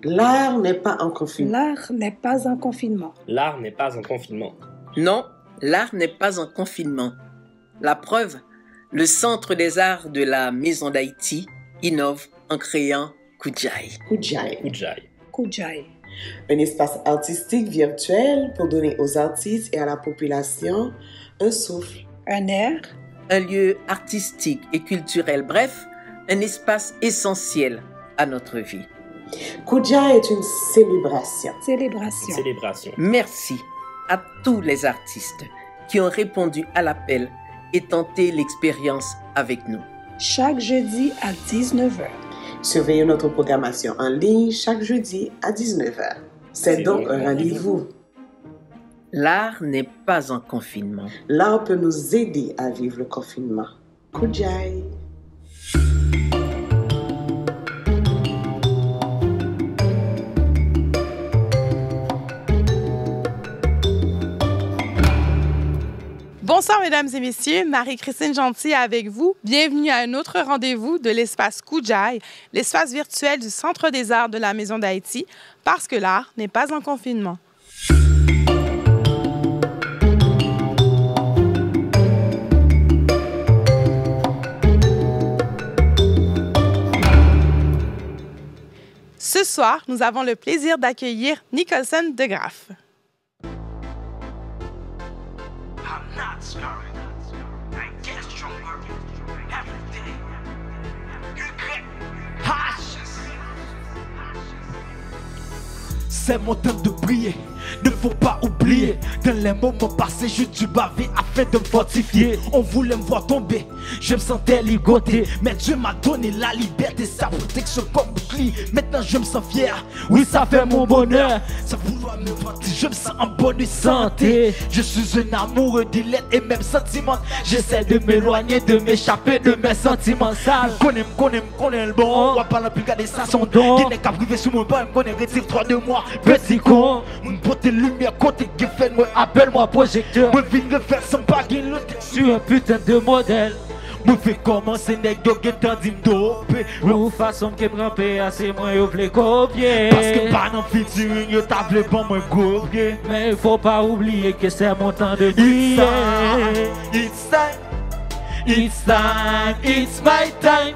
L'art n'est pas en confinement. L'art n'est pas en confinement. L'art n'est pas en confinement. Non, l'art n'est pas en confinement. La preuve, le Centre des arts de la Maison d'Haïti innove en créant Kujai. Kujai. Kujai. Kujai. Un espace artistique virtuel pour donner aux artistes et à la population un souffle. Un air. Un lieu artistique et culturel, bref, un espace essentiel à notre vie. Kujai est une célébration. Célébration. Célébration. Merci à tous les artistes qui ont répondu à l'appel et tenté l'expérience avec nous. Chaque jeudi à 19h. Surveillez notre programmation en ligne chaque jeudi à 19h. C'est donc un rendez-vous. L'art n'est pas en confinement. L'art peut nous aider à vivre le confinement. Kujai. Bonsoir mesdames et messieurs, Marie-Christine Gentil avec vous. Bienvenue à un autre rendez-vous de l'espace Kujai, l'espace virtuel du Centre des arts de la Maison d'Haïti, parce que l'art n'est pas en confinement. Ce soir, nous avons le plaisir d'accueillir Nicholson De Graaf. C'est mon temps de briller, ne faut pas oublier. Dans les moments passés, j'ai dû baver afin de me fortifier. On voulait me voir tomber, je me sentais ligoté. Mais Dieu m'a donné la liberté, sa protection comme bouclier. Maintenant je me sens fier, oui ça fait mon bonheur. Sans vouloir me vanter, je me sens en bonne santé. Je suis un amoureux des lettres et même sentiments. J'essaie de m'éloigner, de m'échapper de mes sentiments sales. Connais le bon, on va pas plus garder ça son don. Qui n'est qu'à priver sous mon banc, connais retire 3 de moi. Petit con, mon beauté lumière côté qui fait moi, appelle-moi projecteur. Me viens faire sans baguer le texte sur un putain de modèle. Me fait commencer nèg do getan di m'doper. Ou façon que ramper assez moins yo vle copier. Parce que pas dans featuring yo t'a vle bon moi copier. Mais il faut pas oublier que c'est mon temps de briller. It's time, it's time, it's my time.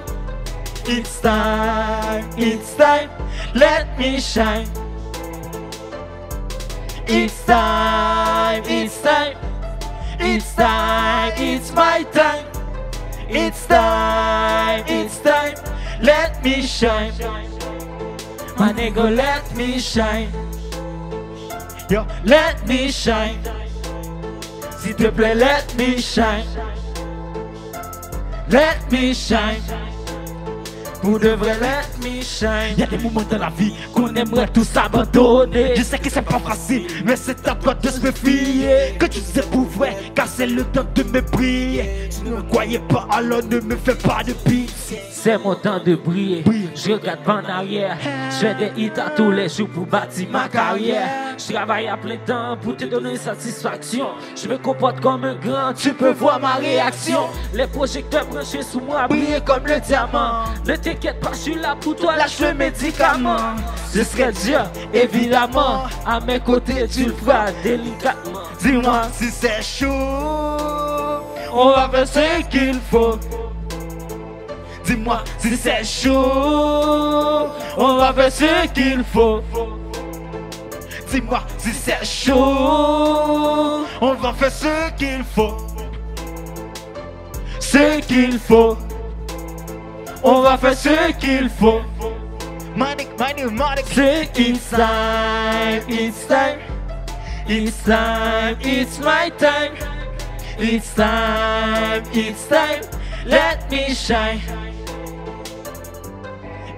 It's time, it's time, let me shine. It's time, it's time, it's time, it's my time. It's time, let me shine. My nigga, let me shine. Yo, let me shine. S'il te plaît, let me shine. Let me shine. Pour de vrai, let me shine. Y'a des moments dans la vie qu'on aimerait tous abandonner. Je sais que c'est pas facile, mais c'est à toi de se méfier. Que tu sais pour vrai, car c'est le temps de me briller. Si vous ne croyez pas, alors ne me fais pas de pitié. C'est mon temps de briller. Je regarde pas en arrière. Je fais des hits à tous les jours pour bâtir ma carrière. Je travaille à plein temps pour te donner satisfaction. Je me comporte comme un grand, tu peux voir ma réaction. Les projecteurs branchés sous moi brillent comme le diamant. Ne t'inquiète pas, je suis là pour toi, lâche le médicament. Je serai dur, évidemment. À mes côtés, tu le feras délicatement. Dis-moi si c'est chaud, on va faire ce qu'il faut. Dis-moi si c'est chaud, on va faire ce qu'il faut. Dis-moi si c'est chaud, on va faire ce qu'il faut. Ce qu'il faut. On va faire ce qu'il faut. Manic. C'est it's time, it's time, it's time, it's my time. It's time, let me shine.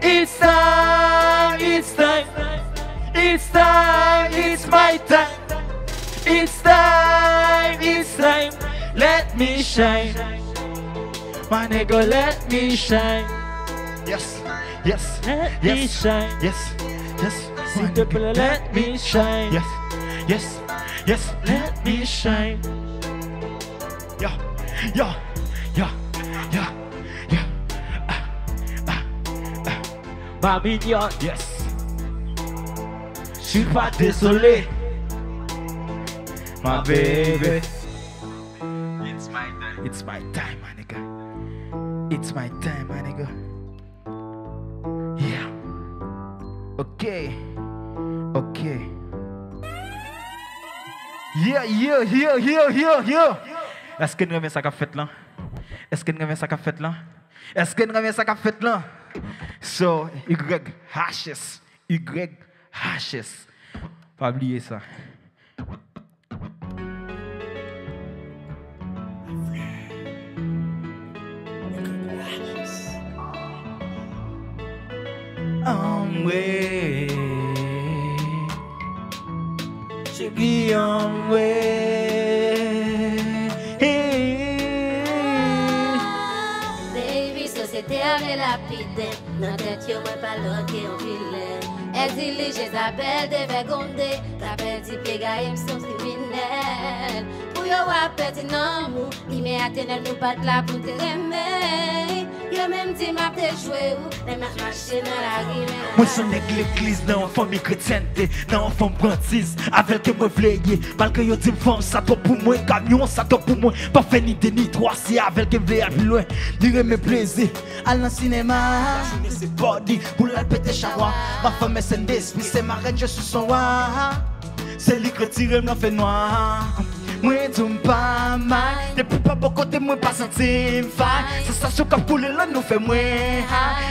It's time, it's my time. It's time, let me shine. My nigga, let me shine. Yes, let me shine. Yes. S'il te plaît, let me shine. Yes, let me shine. Yeah. Ma mignonne, yes. suis pas désolé. My baby. It's my time, my nigga. It's my time, my nigga. Yeah. Okay. Yeah. Est-ce que nous remet ça qu'a fait là? Est-ce que nous remet ça qu'a fait là? So, YHS. Pas oublier ça. Baby, société avec la pide. Dans tête, yo, moi, pas l'autre qui en vilain. Elle dit, les j'ai t'appelle des vergondés. T'appelle, dit, péga, ils sont criminels. Pour yo, appelle, non, mou. Qui met à tenir, nous pas de la pour te remettre. Yo, même dit, m'a te joué ou. Les marches marcher dans la rue. Moi, je suis l'église, dans une famille chrétienne, dans une femme brantise, avec que moi vleillé. Malgré yo dit femme, ça tombe pour moi, camion, ça tombe pour moi. Pas fait ni deux ni trois, c'est avec que vleillé plus loin. Dire mes plaisirs, aller dans le cinéma. C'est body, pour la péter chawa. Ma femme est saine d'esprit, c'est ma reine, je suis son roi. C'est lui qui retire, m'en fait noir. Moi, tu pas mal. Depuis pas beaucoup de moi, pas senti faille. C'est ça, ce cap coulé là, nous fait moins.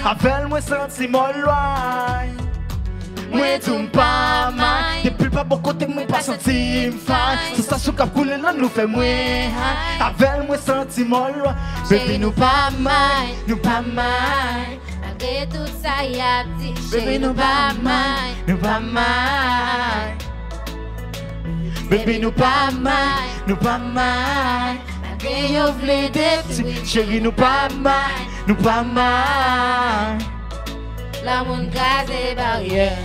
Avec moi, senti mon loin. Moi, tu pas mal. Depuis pas beaucoup de moi, pas senti faille. C'est ça, ce cap coulé là, nous fait moins. Avec moi, senti mon loin. Baby, nous pas mal. Nous pas mal. Malgré tout ça, y'a dit. Baby, nous pas mal. Nous pas mal. Baby, nous pas mal, Malgré yo vle détruire. Chérie, nous pas mal. La moun kaze barrière.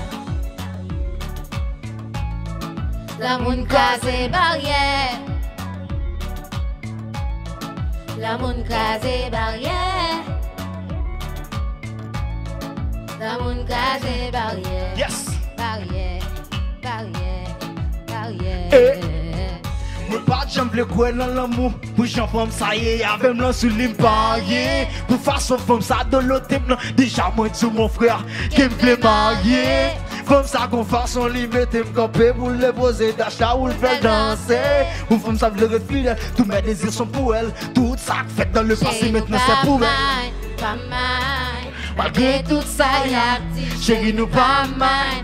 La moun kaze barrière. La moun kaze barrière. La moun kaze barrière. Yes. Barrière. Moi pas j'aime le quoi dans l'amour. Pour j'en femme ça y est, avec moi sur l'impaillé. Pour façon femme ça de l'autre type déjà moi sur mon frère qui me fait marier. Comme ça qu'on fasse son liberté me camper pour le poser d'achat ou le faire danser. Pour femme ça veut le refiler, tous mes désirs sont pour elle. Tout ça fait dans le passé maintenant c'est pour elle. Pas mal. Malgré tout ça y'a dit, chérie nous pas mal.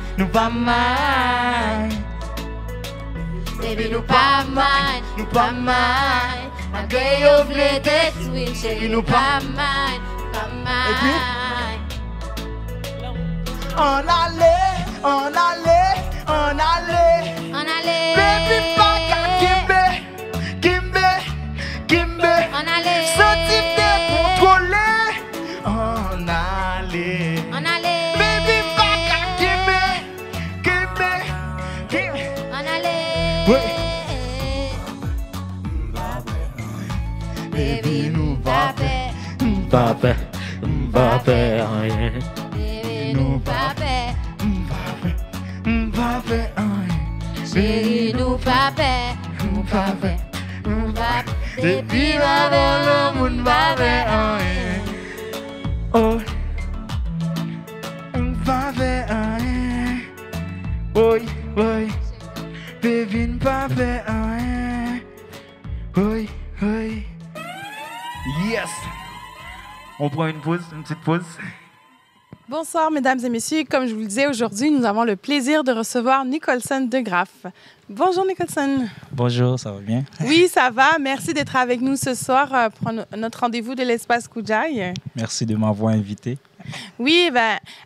Baby, nous pas mal. Malgré yo vle détruire, chérie, nous pas mal. On allait. Baby, pas Kimbe. On allait. Ce type de contrôler. On allait. Baby, pas Kimbe. On allait. Oui. Baby, nous pas fait. Baby, nous pas fait. Chérie, nous pas fait. Depuis avant le monde va faire. Oh, oui, baby, pas fait oui. Yes. On prend une petite pause. Bonsoir, mesdames et messieurs. Comme je vous le disais, aujourd'hui, nous avons le plaisir de recevoir Nicholson De Graaf. Bonjour, Nicholson. Bonjour, ça va bien? Oui, ça va. Merci d'être avec nous ce soir pour notre rendez-vous de l'espace Koudjaï. Merci de m'avoir invité. Oui,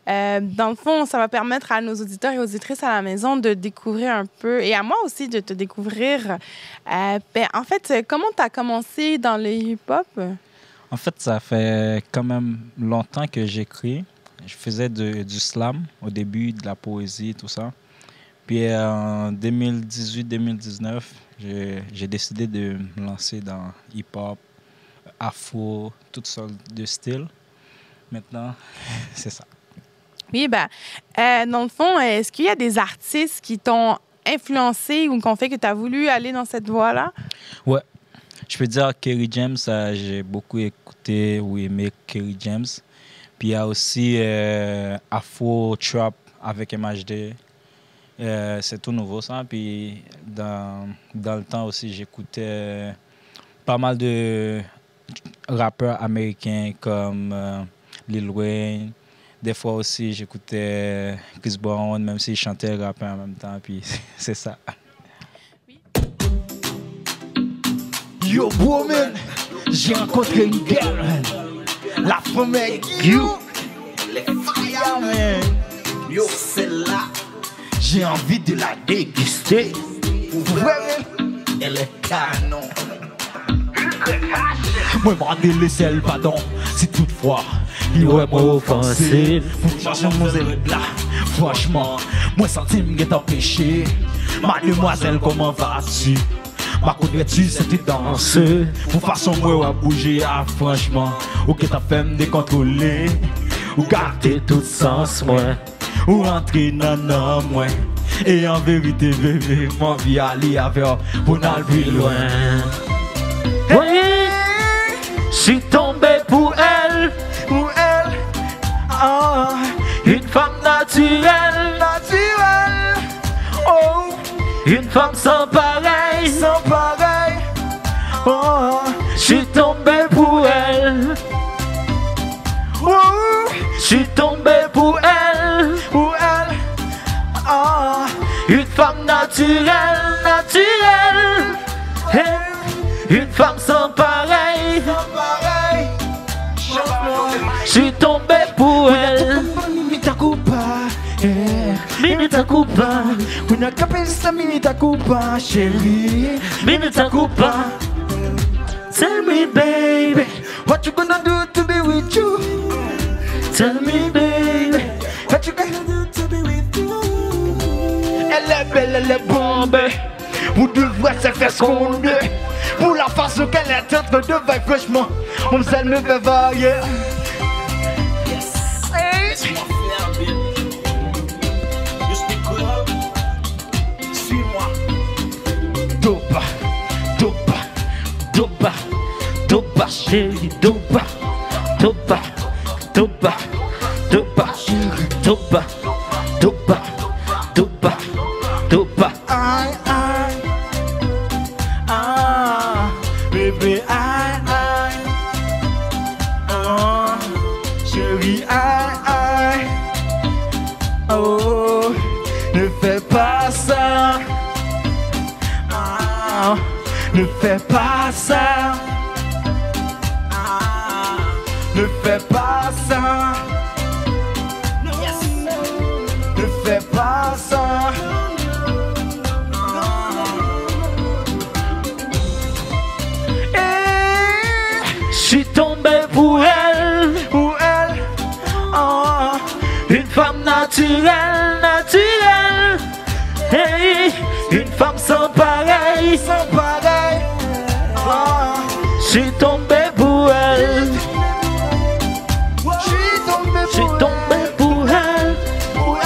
dans le fond, ça va permettre à nos auditeurs et auditrices à la maison de découvrir un peu, et à moi aussi de te découvrir. En fait, comment tu as commencé dans le hip-hop? En fait, ça fait quand même longtemps que j'écris. Je faisais du slam au début, de la poésie, tout ça. Puis en 2018-2019, j'ai décidé de me lancer dans hip-hop, afro, toutes sortes de styles. Maintenant, c'est ça. Oui, dans le fond, est-ce qu'il y a des artistes qui t'ont influencé ou qui ont fait que tu as voulu aller dans cette voie-là? Ouais. Je peux dire Kerry James, j'ai beaucoup écouté ou aimé Kerry James. Puis il y a aussi Afro Trap avec MHD. C'est tout nouveau ça. Puis dans le temps aussi, j'écoutais pas mal de rappeurs américains comme Lil Wayne. Des fois aussi, j'écoutais Chris Brown, même s'il chantait et rappait en même temps. Puis c'est ça. Yo, woman, j'ai rencontré une girl, man. La femme est you. Les firemen. Yo, celle-là, j'ai envie de la déguster. Elle est canon. Moi, m'a délaissé le pardon. Si toutefois, il aurait pas offensé. Mademoiselle là, franchement, moi senti m'est empêché. Mademoiselle, comment vas-tu? Ma connais-tu, c'était danser. Pour façon, moi, à bouger, franchement. Ou que t'as fait me décontrôler. Ou garder tout sens, moi. Ou rentrer dans moi. Et en vérité, bébé, mon vie aller avec pour n'aller plus loin. Oui, je suis tombé pour elle. Pour elle. Oh, une femme naturelle. Naturelle. Oh, une femme sans pareil. Sans pareil. Oh, je suis tombé pour elle. Oh, je suis tombé pour elle. Pour elle. Oh, une femme naturelle. Naturelle. Hey. Une femme sans pareil. Je suis tombé pour elle. Minita coupa, minita coupa. Una cabeça minita coupa, chérie. Minita coupa. Tell me, baby, what you gonna do to be with you? Tell me, baby, what you gonna do to be with you? Elle est belle, elle est bombe. Vous devrez se faire ce qu'on est. Pour la façon qu'elle est en train de vivre, franchement, on s'elle me fait varier. Suis-moi. Dopa, dopa, dopa, dopa, chérie, dopa, dopa, dopa, dopa, chérie, dopa, dopa, dopa, dopa. Baby, oh, chérie, oh, ne fais pas ça, ne fais pas ça, ne fais pas ça, ne fais pas ça. Je suis tombé pour elle, oh, une femme naturelle, naturelle, hey, une femme sans pareil, oh, je suis tombé pour elle, je suis tombé pour elle, oh,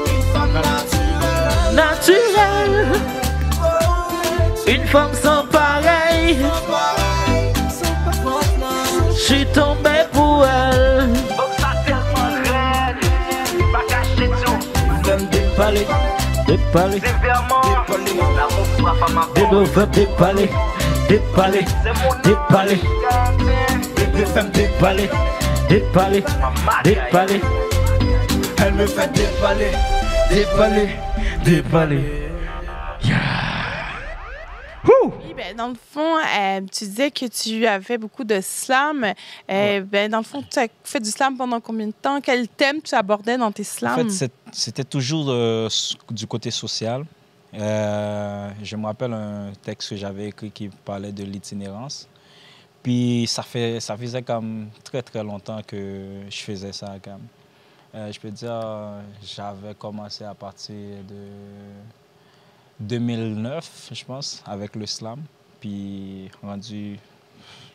une femme naturelle, une femme sans pareil. Je suis tombé pour elle. Dépaler, dépaler, dépaler, dépaler, dépaler, dépaler, dépaler, dépaler. Elle me fait dépaler, dépaler, dépaler. Oui, dans le fond, tu disais que tu avais fait beaucoup de slam. Dans le fond, tu as fait du slam pendant combien de temps? Quel thème tu abordais dans tes slams? En fait, c'était toujours du côté social. Je me rappelle un texte que j'avais écrit qui parlait de l'itinérance. Puis ça faisait comme très, très longtemps que je faisais ça. Je peux dire, j'avais commencé à partir de 2009, je pense, avec le slam. Puis rendu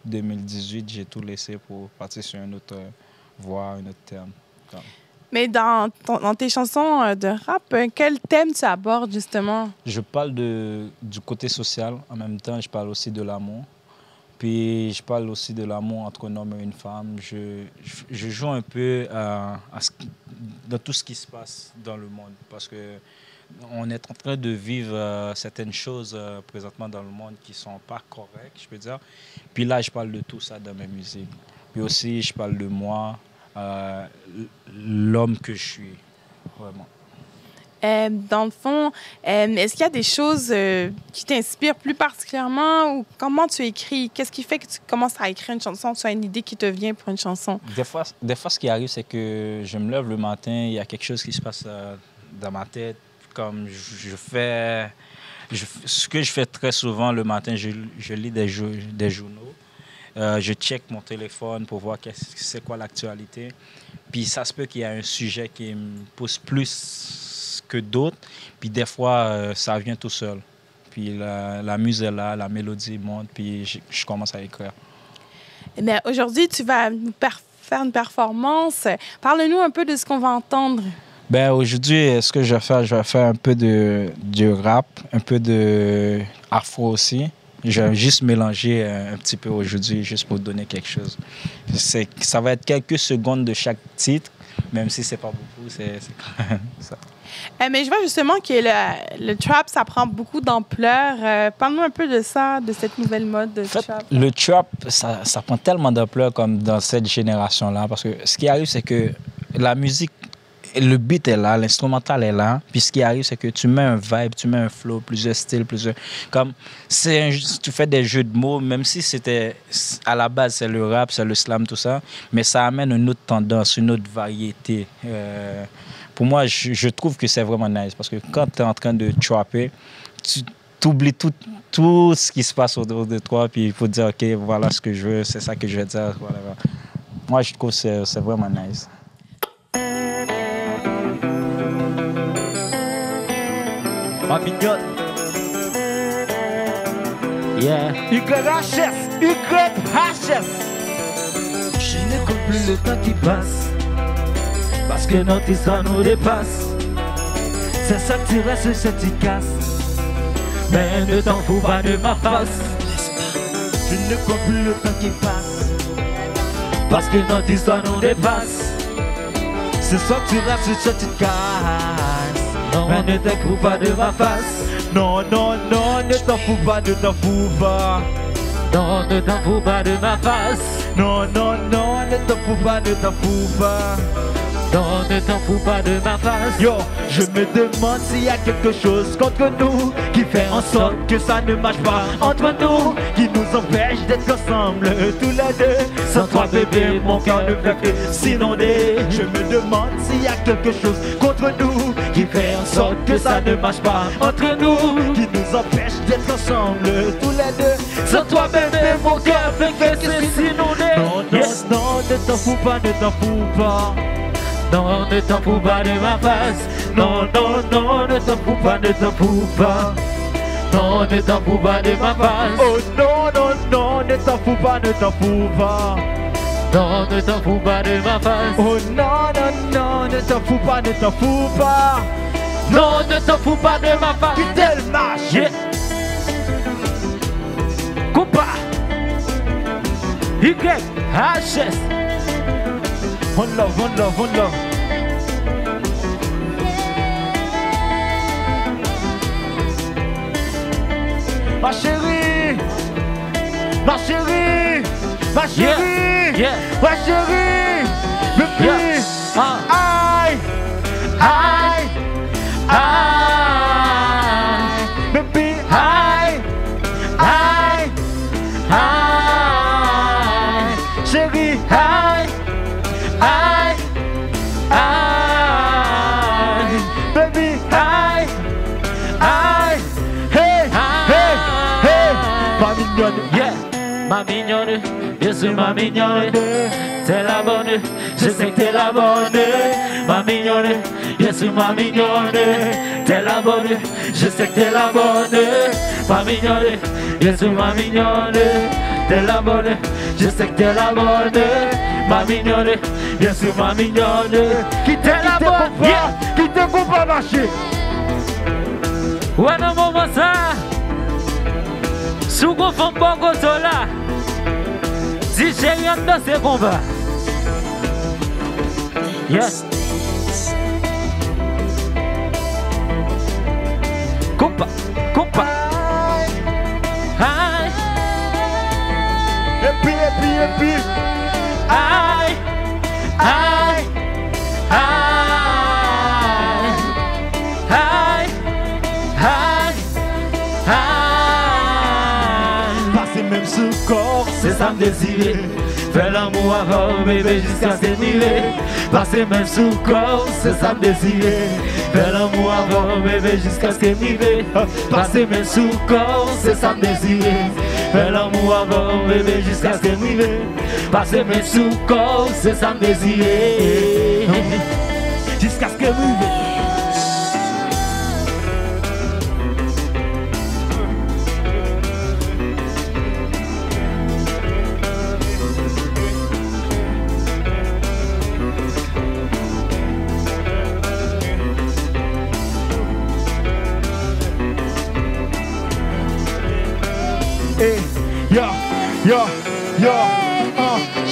2018, j'ai tout laissé pour partir sur une autre voix, un autre thème. Comme. Mais dans tes chansons de rap, quel thème tu abordes justement? Je parle du côté social, en même temps, je parle aussi de l'amour. Puis je parle aussi de l'amour entre un homme et une femme. Je joue un peu dans tout ce qui se passe dans le monde parce que on est en train de vivre certaines choses présentement dans le monde qui ne sont pas correctes, je peux dire. Puis là, je parle de tout ça dans mes musiques. Puis aussi, je parle de moi, l'homme que je suis, vraiment. Dans le fond, est-ce qu'il y a des choses qui t'inspirent plus particulièrement ou comment tu écris? Qu'est-ce qui fait que tu commences à écrire une chanson? Tu as une idée qui te vient pour une chanson? Des fois, ce qui arrive, c'est que je me lève le matin, il y a quelque chose qui se passe dans ma tête. Comme ce que je fais très souvent le matin, je lis des journaux. Je check mon téléphone pour voir c'est quoi l'actualité. Puis ça se peut qu'il y a un sujet qui me pousse plus que d'autres. Puis des fois, ça vient tout seul. Puis la musique est là, la mélodie monte, puis je commence à écrire. Bien, aujourd'hui, tu vas nous faire une performance. Parle-nous un peu de ce qu'on va entendre. Ben aujourd'hui, ce que je vais faire un peu de rap, un peu de afro aussi. Je vais juste mélanger un petit peu aujourd'hui, juste pour donner quelque chose. Ça va être quelques secondes de chaque titre, même si c'est pas beaucoup, c'est quand même ça. Mais je vois justement que le trap, ça prend beaucoup d'ampleur. Parle-nous un peu de ça, de cette nouvelle mode de trap. Le trap, ça prend tellement d'ampleur comme dans cette génération-là, parce que ce qui arrive, c'est que la musique, le beat est là, l'instrumental est là. Puis ce qui arrive, c'est que tu mets un vibe, tu mets un flow, plusieurs styles, comme tu fais des jeux de mots, même si c'était à la base c'est le rap, c'est le slam, tout ça, mais ça amène une autre tendance, une autre variété. Pour moi, je trouve que c'est vraiment nice parce que quand tu es en train de trapper, tu oublies tout ce qui se passe autour de toi, puis il faut dire ok, voilà ce que je veux, c'est ça que je vais dire. Voilà. Moi, je trouve que c'est vraiment nice. Ma mignonne. Yeah. YHS. Je n'écoute plus le temps qui passe, parce que notre histoire nous dépasse. C'est ça que tu restes, c'est tu casses. Mais ne t'en fous pas de ma face. Je n'écoute plus le temps qui passe, parce que notre histoire nous dépasse. C'est ça que tu restes, c'est tu casses. Non, ne t'en fous pas de ma face. Non, ne t'en fous pas, ne t'en fous pas. Non, ne t'en fous pas de ma face. Non, ne t'en fous pas, ne t'en fous pas. Non, ne t'en fous pas de ma face. Yo, je me demande s'il y a quelque chose contre nous qui fait en sorte que ça ne marche pas entre nous, qui nous empêche d'être ensemble tous les deux. Sans toi bébé, mon cœur ne fait que s'inonder. Je me demande s'il y a quelque chose contre nous qui fait en sorte que ça ne marche pas entre nous, qui nous empêche d'être ensemble tous les deux. Sans toi bébé, mon cœur fait que s'inonder. Non, ne t'en fous pas, ne t'en fous pas. Non, ne t'en fous pas de ma face. Non, ne t'en fous pas, ne t'en fous pas. Non, ne t'en fous pas de ma face. Oh non, ne t'en fous pas, ne t'en fous pas. Non, ne t'en fous pas de ma face. Oh non, ne t'en fous pas, ne t'en fous pas. Non, ne t'en fous pas de ma face. Tu t'es marché. Coupa. YHS. One love. Ma chérie, ma chérie, ma chérie, yeah. Ma chérie, bébé, aïe, bébé, aïe, chérie, aïe, baby, aïe, hey, ma mignonne, yeah, ma mignonne, je suis ma mignonne, t'es la bonne, je sais que t'es la bonne, ma mignonne, je suis ma mignonne, t'es la bonne, je sais que t'es la bonne, ma mignonne, je suis ma mignonne, t'es la bonne, je sais que t'es la bonne, ma mignonne, bien sûr ma mignonne. Qui te comprend marcher. Ouais, non, moment ça. Sous qu'on fait bon goto là. Si j'ai rien dans ces combats. Yes. Compa. Aïe. Et puis. Aïe. Aïe. Aïe. Aïe. Aïe. Aïe. Passer même sous corps, C'est ça me désirer. Fais l'amour avant bébé jusqu'à s'émirer. Passer même sous corps, c'est ça me désirer. Fais l'amour avant bébé jusqu'à s'émirer. Passer même sous corps, c'est ça me désirer. Fais l'amour avant bébé jusqu'à s'émirer. Passer même sous corps, c'est ça me désirer. jusqu'à ce que m'ouvre.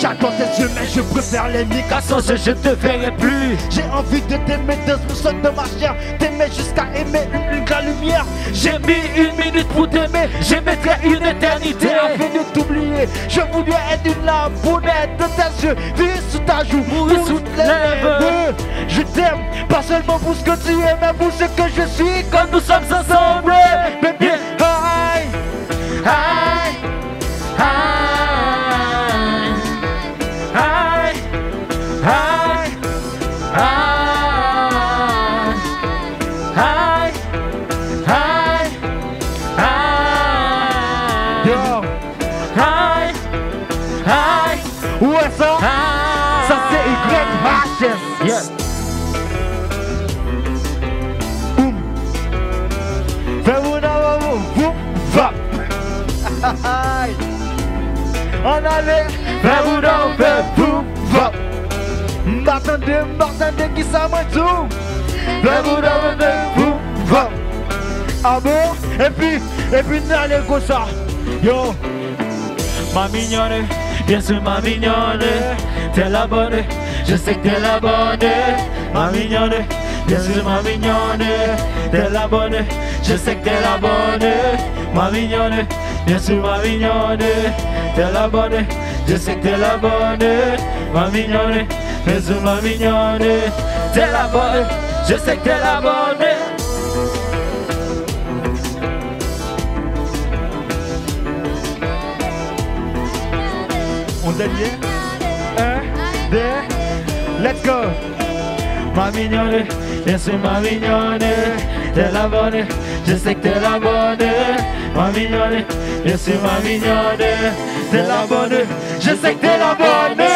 J'attends tes yeux mais je préfère les miens. Car sans eux je te verrai plus. J'ai envie de t'aimer dans le son de ma chair. T'aimer jusqu'à aimer la lumière. J'ai mis 1 minute pour t'aimer, j'émettrai une éternité. Afin de t'oublier, je voulais être une larme pour naître de tes yeux. Vivre sous ta joue, Mourir sous tes lèvres. Je t'aime, pas seulement pour ce que tu es, mais pour ce que je suis. Quand nous sommes ensemble, Baby, aïe, aïe, aïe, aïe, aïe, aïe, aïe, aïe, yo, aïe, aïe, où est ça? aïe. Ça c'est YHS. Yeah. Boum. Fais-vous d'abord, boum, va. Aïe. On allait, Fais-vous donc, fais boum, va. M'attendez qui ça m'a tout. Fais-vous d'abord, boum, va. Ah bon? Et puis, n'allez comme ça. Yo. Ma mignonne, bien sûr ma mignonne, t'es la bonne, je sais que t'es la bonne. Ma mignonne, bien sûr ma mignonne, t'es la bonne, je sais que t'es la bonne. Ma mignonne, bien sûr ma mignonne, t'es la bonne, je sais que t'es la bonne. Ma mignonne, bien sûr ma mignonne, t'es la bonne, je sais que t'es la bonne. On dernier. 1, 2, let's go. Ma mignonne, bien sûr ma mignonne, t'es la bonne, je sais que t'es la bonne. Ma mignonne, bien sûr ma mignonne, t'es la bonne, je sais que t'es la bonne.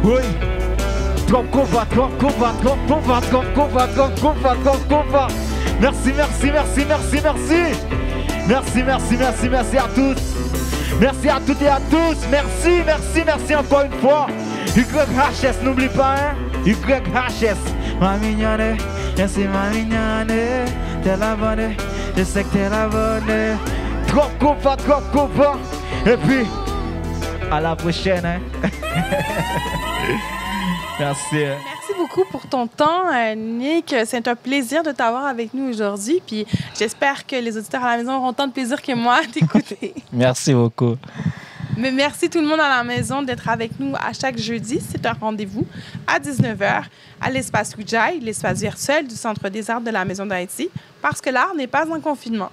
Oui. Trop combat. Merci à tous. Merci à toutes et à tous. Merci encore une fois. YHS, n'oublie pas, hein. YHS. Ma mignonne, merci ma mignonne. T'es la bonne, je sais que t'es la bonne. Trop combat. Et puis, à la prochaine, hein. Merci. Merci beaucoup pour ton temps, Nick. C'est un plaisir de t'avoir avec nous aujourd'hui. Puis j'espère que les auditeurs à la maison auront autant de plaisir que moi à t'écouter. Merci beaucoup. Mais merci tout le monde à la maison d'être avec nous à chaque jeudi. C'est un rendez-vous à 19h à l'espace Ujai, l'espace virtuel du Centre des arts de la Maison d'Haïti, parce que l'art n'est pas en confinement.